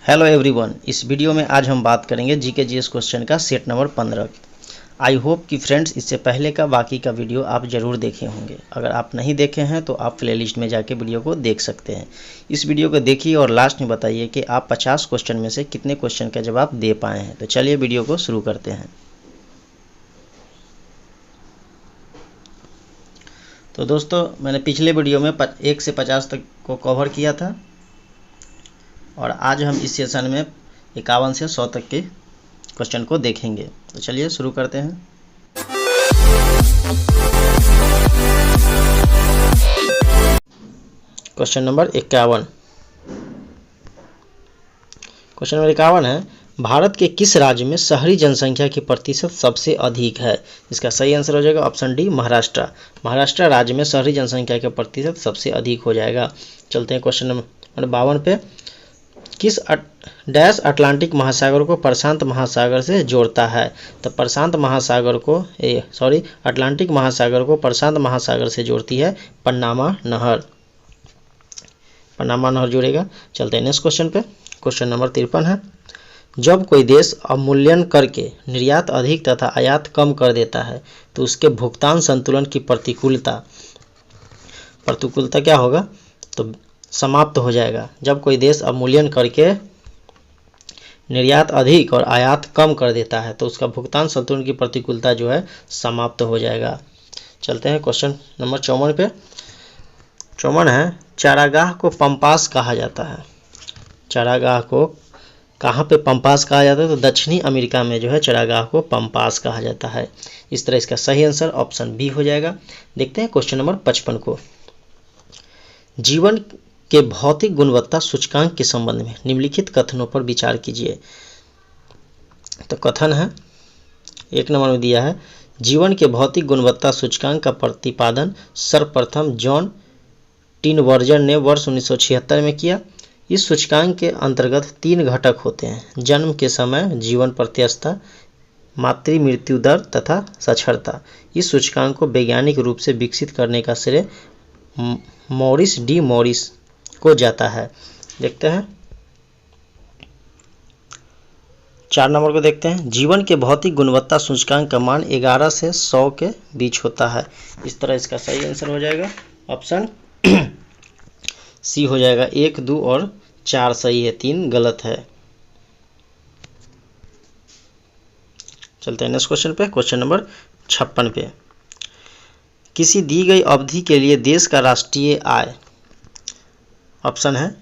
Hello everyone, इस video में आज हम बात करेंगे जीके जीएस क्वेश्चन का सेट नंबर 15। आई होप कि फ्रेंड्स इससे पहले का बाकी का वीडियो आप ज़रूर देखे होंगे। अगर आप नहीं देखे हैं तो आप प्लेलिस्ट में जाके वीडियो को देख सकते हैं। इस वीडियो को देखिए और लास्ट में बताइए कि आप 50 क्वेश्चन में से कितने क्वेश्चन का जवाब दे पाए हैं। तो चलिए वीडियो को शुरू करते हैं। तो दोस्तों, मैंने पिछले वीडियो में 1 से 50 तक को कवर किया था और आज हम इस सेशन में 51 से 100 तक के क्वेश्चन को देखेंगे। तो चलिए शुरू करते हैं। Question number 51। क्वेश्चन नंबर 51 है, भारत के किस राज्य में शहरी जनसंख्या की प्रतिशत सबसे अधिक है? इसका सही आंसर हो जाएगा ऑप्शन डी, महाराष्ट्र। महाराष्ट्र राज्य में शहरी जनसंख्या का प्रतिशत सबसे अधिक हो जाएगा। चलते हैं क्वेश्चन नंबर 52 पे। किस डैश अटलांटिक महासागर को प्रशांत महासागर से जोड़ता है? तो अटलांटिक महासागर को प्रशांत महासागर से जोड़ती है पन्नामा नहर। पन्नामा नहर जुड़ेगा। चलते हैं नेक्स्ट क्वेश्चन पे। क्वेश्चन नंबर 53 है, जब कोई देश अवमूल्यन करके निर्यात अधिक तथा आयात कम कर देता है तो उसके भुगतान संतुलन की प्रतिकूलता क्या होगा? तो समाप्त हो जाएगा। जब कोई देश अवमूल्यन करके निर्यात अधिक और आयात कम कर देता है तो उसका भुगतान संतुलन की प्रतिकूलता जो है समाप्त हो जाएगा। चलते हैं क्वेश्चन नंबर 54 पे। 54 है, चारागाह को पंपास कहा जाता है। चारागाह को कहाँ पे पंपास कहा जाता है? तो दक्षिणी अमेरिका में जो है चारागाह को पंपास कहा जाता है। इस तरह इसका सही आंसर ऑप्शन बी हो जाएगा। देखते हैं क्वेश्चन नंबर 55 को। जीवन के भौतिक गुणवत्ता सूचकांक के संबंध में निम्नलिखित कथनों पर विचार कीजिए। तो कथन है, 1 नंबर में दिया है, जीवन के भौतिक गुणवत्ता सूचकांक का प्रतिपादन सर्वप्रथम जॉन टिनबर्जर ने वर्ष 1976 में किया। इस सूचकांक के अंतर्गत 3 घटक होते हैं: जन्म के समय, जीवन प्रत्याशा, मातृ मृत्यु दर तथा साक्षरता। इस सूचकांक को वैज्ञानिक रूप से विकसित करने का श्रेय मॉरिस डी मॉरिस को जाता है। देखते हैं 4 नंबर को देखते हैं, जीवन के भौतिक गुणवत्ता सूचकांक का मान 11 से 100 के बीच होता है। इस तरह इसका सही आंसर हो जाएगा ऑप्शन सी हो जाएगा। 1, 2 और 4 सही है, 3 गलत है। चलते हैं नेक्स्ट क्वेश्चन पे। क्वेश्चन नंबर 56 पे। किसी दी गई अवधि के लिए देश का राष्ट्रीय आय, ऑप्शन है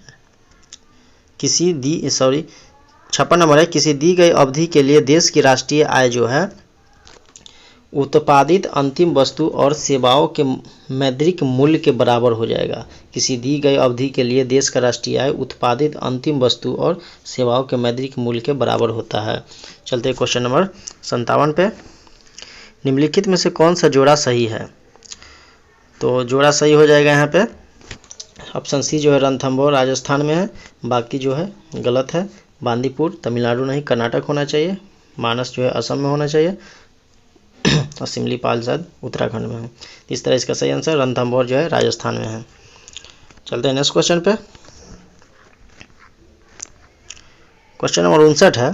56 नंबर है, किसी दी गई अवधि के लिए देश की राष्ट्रीय आय जो है उत्पादित अंतिम वस्तु और सेवाओं के मौद्रिक मूल्य के बराबर हो जाएगा। किसी दी गई अवधि के लिए देश का राष्ट्रीय आय उत्पादित अंतिम वस्तु और सेवाओं के मौद्रिक मूल्य के बराबर होता है। चलते हैं क्वेश्चन नंबर 57 पे। निम्नलिखित में से कौन सा जोड़ा सही है? तो जोड़ा सही हो जाएगा यहाँ पे ऑप्शन सी जो है रणथंभौर राजस्थान में है, बाकी जो है गलत है। बांदीपुर तमिलनाडु नहीं, कर्नाटक होना चाहिए। मानस जो है असम में होना चाहिए और सिमलीपाल शायद उत्तराखंड में है। इस तरह इसका सही आंसर रणथंभौर जो है राजस्थान में है। चलते हैं नेक्स्ट क्वेश्चन पे। क्वेश्चन नंबर 59 है,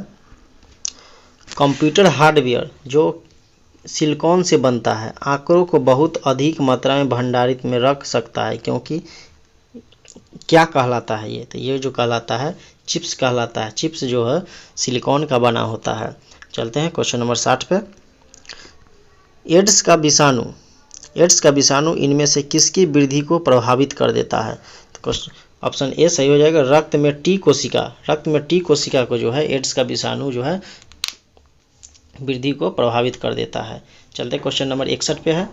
कंप्यूटर हार्डवेयर जो सिलिकॉन से बनता है आंकड़ों को बहुत अधिक मात्रा में भंडारित में रख सकता है क्योंकि क्या कहलाता है ये? तो ये जो कहलाता है चिप्स कहलाता है। चिप्स जो है सिलिकॉन का बना होता है। चलते हैं क्वेश्चन नंबर 60 पे। एड्स का विषाणु इनमें से किसकी वृद्धि को प्रभावित कर देता है? तो ऑप्शन ए सही हो जाएगा, रक्त में टी कोशिका को जो है एड्स का विषाणु जो है वृद्धि को प्रभावित कर देता है। चलते क्वेश्चन नंबर 61 पे है,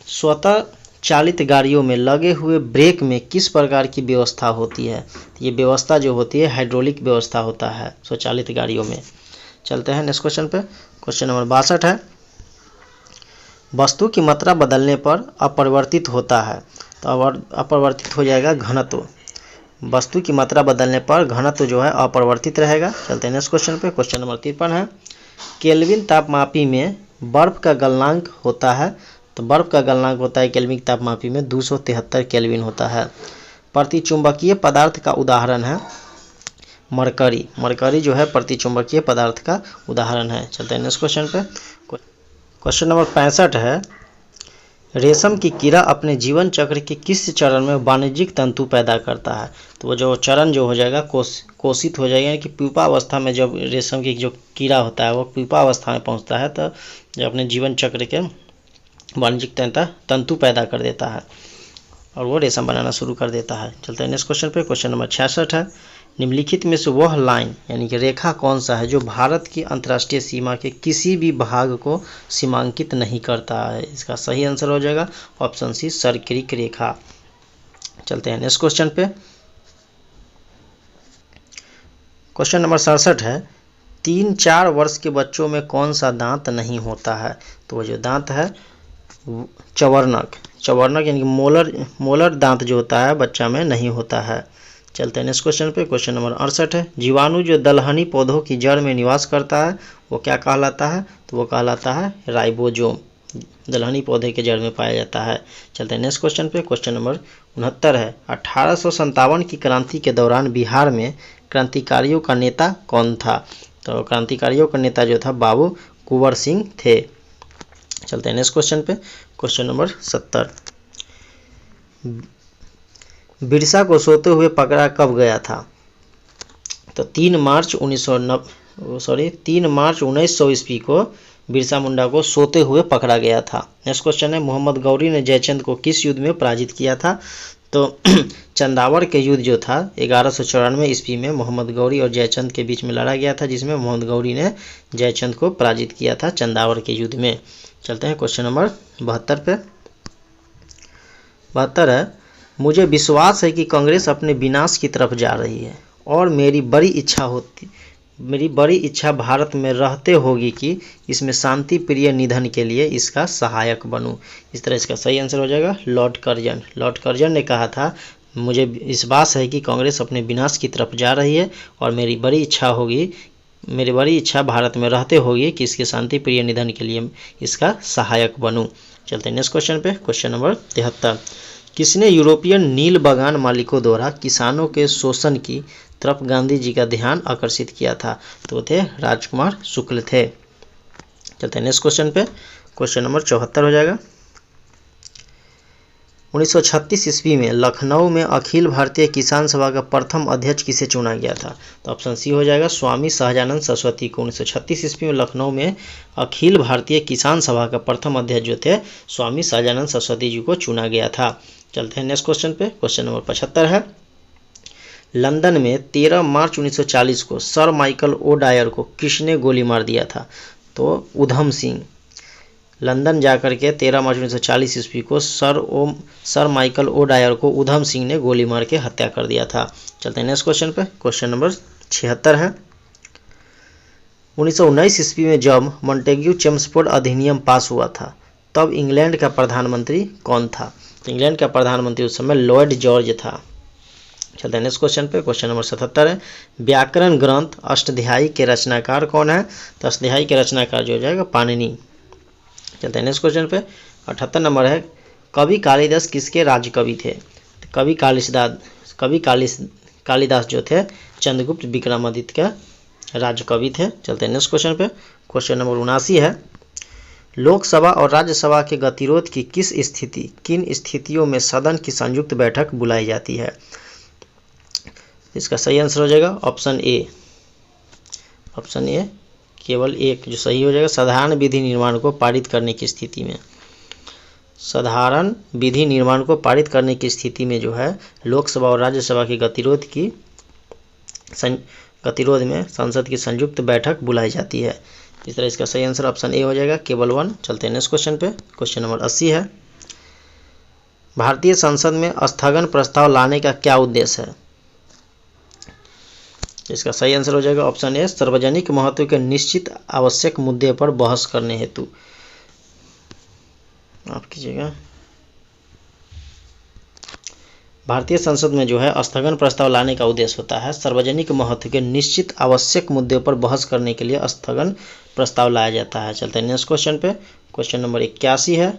स्वतः चालित गाड़ियों में लगे हुए ब्रेक में किस प्रकार की व्यवस्था होती है? ये व्यवस्था जो होती है हाइड्रोलिक व्यवस्था होता है स्वचालित गाड़ियों में। चलते हैं नेक्स्ट क्वेश्चन पे। क्वेश्चन नंबर 62 है, वस्तु की मात्रा बदलने पर अपरिवर्तित होता है। तो अपरिवर्तित हो जाएगा घनत्व। वस्तु की मात्रा बदलने पर घनत्व जो है अपरिवर्तित रहेगा। चलते हैं नेक्स्ट क्वेश्चन पे। क्वेश्चन नंबर 53 है, केल्विन तापमापी में बर्फ का गलनांक होता है। तो बर्फ का गलनांक होता है केल्विन तापमापी में 273 केल्विन होता है। प्रतिचुंबकीय पदार्थ का उदाहरण है मरकरी। मरकरी जो है प्रतिचुंबकीय पदार्थ का उदाहरण है। चलते हैं नेक्स्ट क्वेश्चन पे। क्वेश्चन नंबर 65 है, रेशम की कीड़ा अपने जीवन चक्र के किस चरण में वाणिज्यिक तंतु पैदा करता है? तो वो जो चरण जो हो जाएगा कोशित हो जाएगा, यानी कि प्यूपा अवस्था में जब रेशम की जो कीड़ा होता है वो प्यूपा अवस्था में पहुंचता है तो जब अपने जीवन चक्र के वाणिज्यिक तंतु पैदा कर देता है और वो रेशम बनाना शुरू कर देता है। चलते हैं नेक्स्ट क्वेश्चन पे। क्वेश्चन नंबर 66 है, निम्नलिखित में से वह लाइन यानी कि रेखा कौन सा है जो भारत की अंतर्राष्ट्रीय सीमा के किसी भी भाग को सीमांकित नहीं करता है? इसका सही आंसर हो जाएगा ऑप्शन सी, सर्क्रिक रेखा। चलते हैं नेक्स्ट क्वेश्चन पे। क्वेश्चन नंबर 67 है, 3-4 वर्ष के बच्चों में कौन सा दांत नहीं होता है? तो वो जो दांत है चवर्णक यानी कि मोलर दांत जो होता है बच्चा में नहीं होता है। चलते हैं नेक्स्ट क्वेश्चन पे। क्वेश्चन नंबर 68 है, जीवाणु जो दलहनी पौधों की जड़ में निवास करता है वो क्या कहलाता है? तो वो कहलाता है राइबोसोम। दलहनी पौधे के जड़ में पाया जाता है। चलते हैं नेक्स्ट क्वेश्चन पे। क्वेश्चन नंबर 69 है, 1857 की क्रांति के दौरान बिहार में क्रांतिकारियों का नेता कौन था? तो क्रांतिकारियों का नेता जो था बाबू कुंवर सिंह थे। चलते हैं नेक्स्ट क्वेश्चन पे। क्वेश्चन नंबर 70, बिरसा को सोते हुए पकड़ा कब गया था? तो 3 मार्च 1900 ईस्वी को बिरसा मुंडा को सोते हुए पकड़ा गया था। नेक्स्ट क्वेश्चन है, मोहम्मद गौरी ने जयचंद को किस युद्ध में पराजित किया था? तो चंदावर के युद्ध जो था 1194 ईस्वी में मोहम्मद गौरी और जयचंद के बीच में लड़ा गया था, जिसमें मोहम्मद गौरी ने जयचंद को पराजित किया था चंदावर के युद्ध में। चलते हैं क्वेश्चन नंबर 72 पे। 72 है, मुझे विश्वास है कि कांग्रेस अपने विनाश की तरफ जा रही है और मेरी बड़ी इच्छा भारत में रहते होगी कि इसमें शांति प्रिय निधन के लिए इसका सहायक बनूं। इस तरह इसका सही आंसर हो जाएगा लॉर्ड कर्जन ने कहा था, मुझे विश्वास है कि कांग्रेस अपने विनाश की तरफ जा रही है और मेरी बड़ी इच्छा भारत में रहते होगी कि इसके शांति प्रिय निधन के लिए इसका सहायक बनूं। चलते हैं नेक्स्ट क्वेश्चन पे। क्वेश्चन नंबर 73, किसने यूरोपियन नील बागान मालिकों द्वारा किसानों के शोषण की तरफ गांधी जी का ध्यान आकर्षित किया था? तो थे राजकुमार शुक्ल थे। चलते हैं नेक्स्ट क्वेश्चन पे। क्वेश्चन नंबर 74 हो जाएगा, 1936 ईस्वी में लखनऊ में अखिल भारतीय किसान सभा का प्रथम अध्यक्ष किसे चुना गया था? तो ऑप्शन सी हो जाएगा स्वामी सहजानंद सरस्वती को 1936 ईस्वी में लखनऊ में अखिल भारतीय किसान सभा का प्रथम अध्यक्ष जो थे स्वामी सहजानंद सरस्वती जी को चुना गया था। चलते हैं नेक्स्ट क्वेश्चन पे। क्वेश्चन नंबर 75 है, लंदन में 13 मार्च 1940 को सर माइकल ओ डायर को किसने गोली मार दिया था? तो उधम सिंह। लंदन जाकर के 13 मार्च 1940 ईस्वी को सर माइकल ओ डायर को उधम सिंह ने गोली मार के हत्या कर दिया था। चलते हैं नेक्स्ट क्वेश्चन पे। क्वेश्चन नंबर 76 है, 1919 ईस्वी में जब मॉन्टेग्यू चेम्सफोर्ड अधिनियम पास हुआ था तब इंग्लैंड का प्रधानमंत्री कौन था? तो इंग्लैंड का प्रधानमंत्री उस समय लॉर्ड जॉर्ज था। चलते हैं नेक्स्ट क्वेश्चन पे। क्वेश्चन नंबर 77 है, व्याकरण ग्रंथ अष्टध्यायी के रचनाकार कौन है? तो अष्टध्यायी के रचनाकार जो हो जाएगा पाणिनि। चलते हैं नेक्स्ट क्वेश्चन पे। 78 नंबर है, कवि कालिदास किसके राजकवि थे? कवि कालिदास जो थे चंद्रगुप्त विक्रमादित्य के राजकवि थे। चलते हैं नेक्स्ट क्वेश्चन पे। क्वेश्चन नंबर 79 है, लोकसभा और राज्यसभा के गतिरोध की किन स्थितियों में सदन की संयुक्त बैठक बुलाई जाती है? इसका सही आंसर हो जाएगा ऑप्शन ए केवल एक जो सही हो जाएगा, साधारण विधि निर्माण को पारित करने की स्थिति में। साधारण विधि निर्माण को पारित करने की स्थिति में जो है लोकसभा और राज्यसभा के गतिरोध में संसद की संयुक्त बैठक बुलाई जाती है। इस तरह इसका सही आंसर ऑप्शन ए हो जाएगा केवल 1। चलते हैं नेक्स्ट क्वेश्चन पे। क्वेश्चन नंबर 80 है, भारतीय संसद में स्थगन प्रस्ताव लाने का क्या उद्देश्य है? इसका सही आंसर हो जाएगा ऑप्शन ए, सार्वजनिक महत्व के निश्चित आवश्यक मुद्दे पर बहस करने हेतु। आप कीजिएगा, भारतीय संसद में जो है स्थगन प्रस्ताव लाने का उद्देश्य होता है सार्वजनिक महत्व के निश्चित आवश्यक मुद्दे पर बहस करने के लिए स्थगन प्रस्ताव लाया जाता है। चलते हैं नेक्स्ट क्वेश्चन पे। क्वेश्चन नंबर 81 है,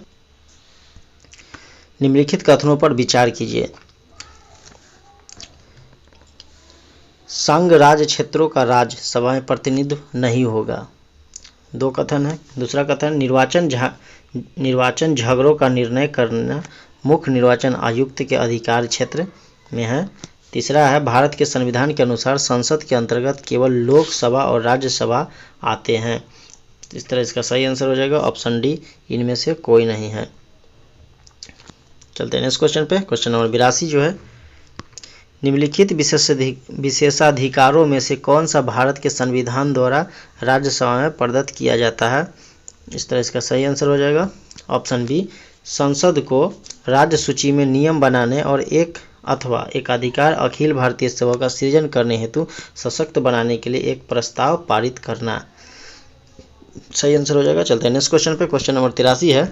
निम्नलिखित कथनों पर विचार कीजिए। संघ राज्य क्षेत्रों का राज्य सभा में प्रतिनिधित्व नहीं होगा। 2 कथन है। दूसरा कथन, निर्वाचन झगड़ों का निर्णय करना मुख्य निर्वाचन आयुक्त के अधिकार क्षेत्र में है। तीसरा है, भारत के संविधान के अनुसार संसद के अंतर्गत केवल लोकसभा और राज्यसभा आते हैं। इस तरह इसका सही आंसर हो जाएगा ऑप्शन डी, इनमें से कोई नहीं है। चलते हैं नेक्स्ट क्वेश्चन पे। क्वेश्चन नंबर 82 जो है, निम्नलिखित विशेषाधिकारों में से कौन सा भारत के संविधान द्वारा राज्यसभा में प्रदत्त किया जाता है। इस तरह इसका सही आंसर हो जाएगा ऑप्शन बी, संसद को राज्य सूची में नियम बनाने और एक अथवा एकाधिकार अखिल भारतीय सभा का सृजन करने हेतु सशक्त बनाने के लिए एक प्रस्ताव पारित करना। सही आंसर हो जाएगा। चलते हैं नेक्स्ट क्वेश्चन पे। क्वेश्चन नंबर 83 है,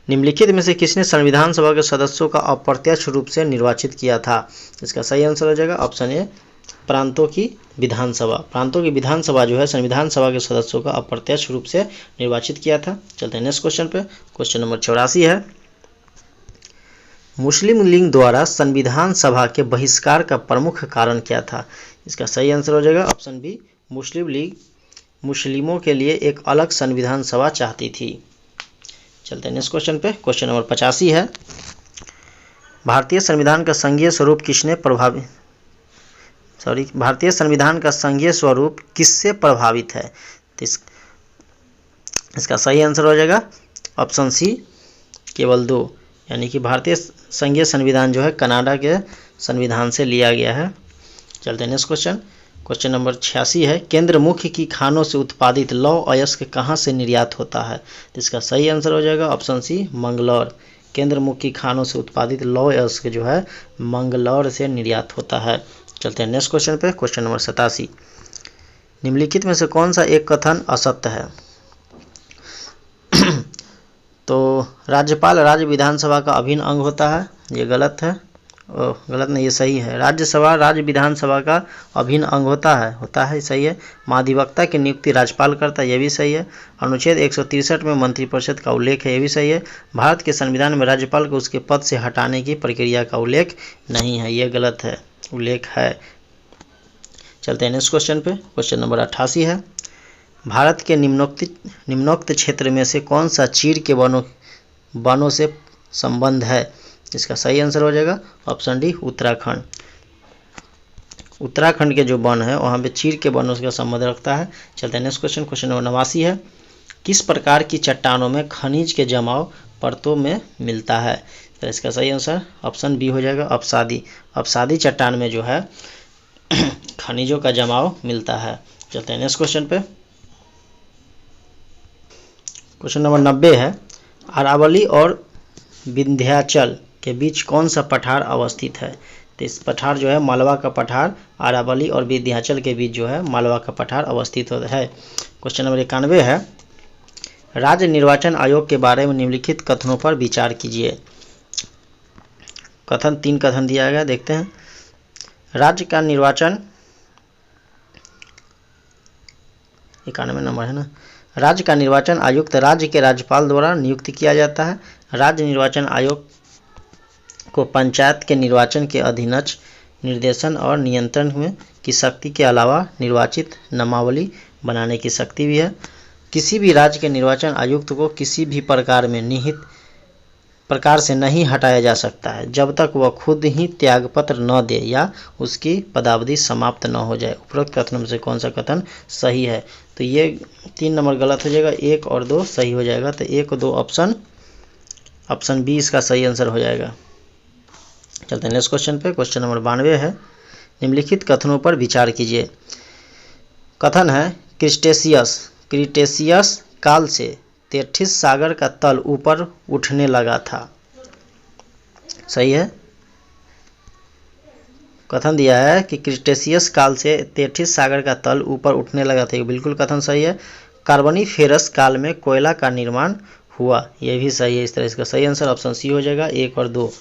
निम्नलिखित में से किसने संविधान सभा के सदस्यों का अप्रत्यक्ष रूप से निर्वाचित किया था। इसका सही आंसर हो जाएगा ऑप्शन ए, प्रांतों की विधानसभा। प्रांतों की विधानसभा जो है संविधान सभा के सदस्यों का अप्रत्यक्ष रूप से निर्वाचित किया था। चलते हैं नेक्स्ट क्वेश्चन पे। क्वेश्चन नंबर 84 है, मुस्लिम लीग द्वारा संविधान सभा के बहिष्कार का प्रमुख कारण क्या था। इसका सही आंसर हो जाएगा ऑप्शन बी, मुस्लिम लीग मुस्लिमों के लिए एक अलग संविधान सभा चाहती थी। चलते हैं नेक्स्ट क्वेश्चन पे। क्वेश्चन नंबर 85 है, भारतीय संविधान का संघीय स्वरूप किससे प्रभावित है। इसका सही आंसर हो जाएगा ऑप्शन सी, केवल 2, यानी कि भारतीय संघीय संविधान जो है कनाडा के संविधान से लिया गया है। चलते हैं नेक्स्ट क्वेश्चन। क्वेश्चन नंबर 86 है, केंद्र मुख्य की खानों से उत्पादित लौह अयस्क कहाँ से निर्यात होता है। इसका सही आंसर हो जाएगा ऑप्शन सी, मंगलौर। केंद्र मुख्य की खानों से उत्पादित लौह अयस्क जो है मंगलौर से निर्यात होता है। चलते हैं नेक्स्ट क्वेश्चन पे। क्वेश्चन नंबर 87, निम्नलिखित में से कौन सा एक कथन असत्य है। तो राज्यपाल राज्य विधानसभा का अभिन्न अंग होता है, ये गलत है। गलत नहीं, ये सही है। राज्यसभा राज्य विधानसभा का अभिन्न अंग होता है, सही है। महाधिवक्ता की नियुक्ति राज्यपाल करता है, ये भी सही है। अनुच्छेद 163 में मंत्रिपरिषद का उल्लेख है, ये भी सही है। भारत के संविधान में राज्यपाल को उसके पद से हटाने की प्रक्रिया का उल्लेख नहीं है, ये गलत है, उल्लेख है। चलते हैं नेक्स्ट क्वेश्चन पे। क्वेश्चन नंबर 88 है, भारत के निम्नोक्त क्षेत्र में से कौन सा चीड़ के वनों से संबंध है। इसका सही आंसर हो जाएगा ऑप्शन डी, उत्तराखंड। उत्तराखंड के जो वन है वहाँ पे चीड़ के वनों का संबंध रखता है। चलते हैं नेक्स्ट क्वेश्चन। क्वेश्चन नंबर 89 है, किस प्रकार की चट्टानों में खनिज के जमाव परतों में मिलता है। तो इसका सही आंसर ऑप्शन बी हो जाएगा, अपसादी। अपसादी चट्टान में जो है खनिजों का जमाव मिलता है। चलते हैं नेक्स्ट क्वेश्चन पे। क्वेश्चन नंबर 90 है, अरावली और विंध्याचल के बीच कौन सा पठार अवस्थित है। तो इस पठार जो है मालवा का पठार, अरावली और विंध्याचल के बीच जो है मालवा का पठार अवस्थित है। क्वेश्चन नंबर 91 है, राज्य निर्वाचन आयोग के बारे में निम्नलिखित कथनों पर विचार कीजिए। 3 कथन दिया गया, देखते हैं। राज्य का निर्वाचन 91 नंबर है ना। राज्य का निर्वाचन आयुक्त राज्य के राज्यपाल द्वारा नियुक्त किया जाता है। राज्य निर्वाचन आयोग को पंचायत के निर्वाचन के अधीनस्थ निर्देशन और नियंत्रण में की शक्ति के अलावा निर्वाचित नामावली बनाने की शक्ति भी है। किसी भी राज्य के निर्वाचन आयुक्त को किसी भी प्रकार से नहीं हटाया जा सकता है जब तक वह खुद ही त्यागपत्र न दे या उसकी पदावधि समाप्त न हो जाए। उपरोक्त कथनों में से कौन सा कथन सही है। तो ये 3 नंबर गलत हो जाएगा, 1 और 2 सही हो जाएगा। तो 1 और 2 ऑप्शन बी इसका सही आंसर हो जाएगा। चलते हैं नेक्स्ट क्वेश्चन पे। क्वेश्चन नंबर 92 है, निम्नलिखित कथनों पर विचार कीजिए। कथन है, क्रिटेशियस काल से तेथिस सागर का तल ऊपर उठने लगा था। सही है। कथन दिया है कि क्रिटेशियस काल से तेथिस सागर का तल ऊपर उठने लगा था, बिल्कुल कथन सही है। कार्बोनिफेरस काल में कोयला का निर्माण हुआ, यह भी सही है। इस तरह इसका सही आंसर ऑप्शन सी हो जाएगा, 1 और 2।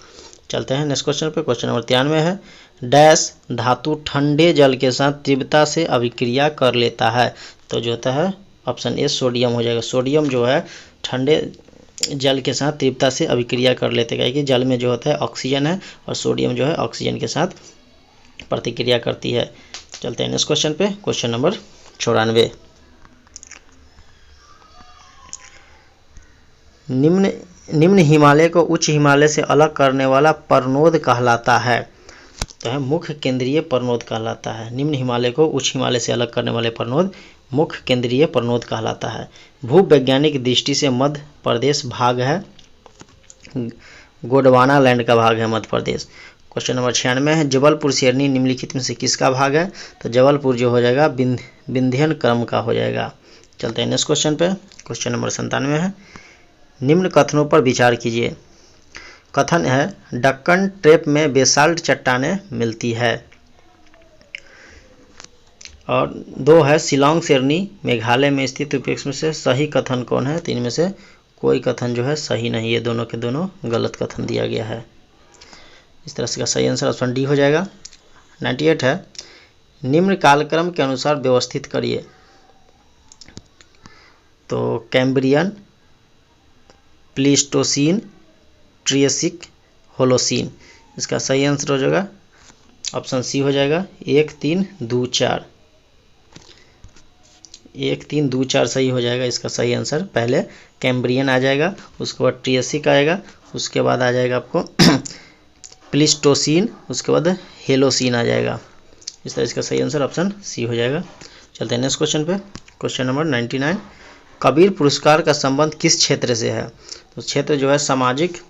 चलते हैं नेक्स्ट क्वेश्चन पे। क्वेश्चन नंबर 93 है, डैश धातु ठंडे जल के साथ तीव्रता से अभिक्रिया कर लेता है। तो जो होता है ऑप्शन ए सोडियम हो जाएगा। सोडियम जो है ठंडे जल के साथ तीव्रता से अभिक्रिया कर लेते हैं, कि जल में जो होता है ऑक्सीजन है और सोडियम जो है ऑक्सीजन के साथ प्रतिक्रिया करती है। चलते हैं नेक्स्ट क्वेश्चन पे, क्वेश्चन नंबर 94। निम्न हिमालय को उच्च हिमालय से अलग करने वाला परनोद कहलाता है। तो है मुख्य केंद्रीय परनोद कहलाता है। निम्न हिमालय को उच्च हिमालय से अलग करने वाले परनोद मुख्य केंद्रीय परनोद कहलाता है। भूवैज्ञानिक दृष्टि से मध्य प्रदेश भाग है, गोंडवाना लैंड का भाग है मध्य प्रदेश। क्वेश्चन नंबर 96 है, जबलपुर शेरनी निम्नलिखित में से किसका भाग है? तो जबलपुर जो हो जाएगा विंध्यन क्रम का हो जाएगा। चलते हैं नेक्स्ट क्वेश्चन पे, क्वेश्चन नंबर 97 है, निम्न कथनों पर विचार कीजिए। कथन है डक्कन ट्रेप में बेसाल्ट चट्टानें मिलती है। और 2 है, शिलांग शेरनी मेघालय में स्थित उपयुक्त में से सही कथन कौन है? तो इनमें से कोई कथन जो है सही नहीं है, दोनों के दोनों गलत कथन दिया गया है। इस तरह से का सही आंसर ऑप्शन डी हो जाएगा। 98 है, निम्न कालक्रम के अनुसार व्यवस्थित करिए। तो कैम्ब्रियन, प्लीस्टोसीन, ट्रियसिक, होलोसीन। इसका सही आंसर हो जाएगा ऑप्शन सी हो जाएगा 1, 3, 2, 4। 1, 3, 2, 4 सही हो जाएगा इसका सही आंसर। पहले कैम्ब्रियन आ जाएगा, उसके बाद ट्रियसिक आएगा, उसके बाद आ जाएगा आपको प्लीस्टोसीन, उसके बाद हेलोसीन आ जाएगा। इस तरह इसका सही आंसर ऑप्शन सी हो जाएगा। चलते हैं नेक्स्ट क्वेश्चन पे, क्वेश्चन नंबर 99। कबीर पुरस्कार का संबंध किस क्षेत्र से है? तो क्षेत्र जो है सामाजिक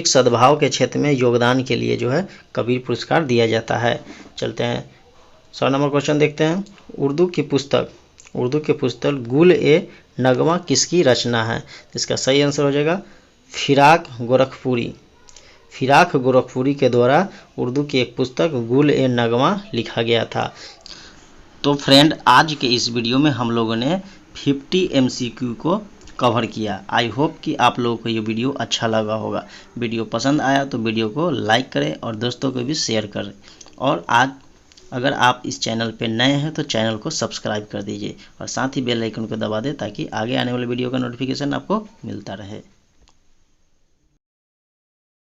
सद्भाव के क्षेत्र में योगदान के लिए जो है कबीर पुरस्कार दिया जाता है। चलते हैं 100 नंबर क्वेश्चन देखते हैं। उर्दू की पुस्तक गुल ए नगमा किसकी रचना है? इसका सही आंसर हो जाएगा फिराक गोरखपुरी के द्वारा उर्दू की एक पुस्तक गुल ए नगमा लिखा गया था। तो फ्रेंड, आज के इस वीडियो में हम लोगों ने 50 MCQ को कवर किया। आई होप कि आप लोगों को ये वीडियो अच्छा लगा होगा। वीडियो पसंद आया तो वीडियो को लाइक करें और दोस्तों को भी शेयर करें। और आज अगर आप इस चैनल पे नए हैं तो चैनल को सब्सक्राइब कर दीजिए और साथ ही बेल आइकन को दबा दें ताकि आगे आने वाले वीडियो का नोटिफिकेशन आपको मिलता रहे।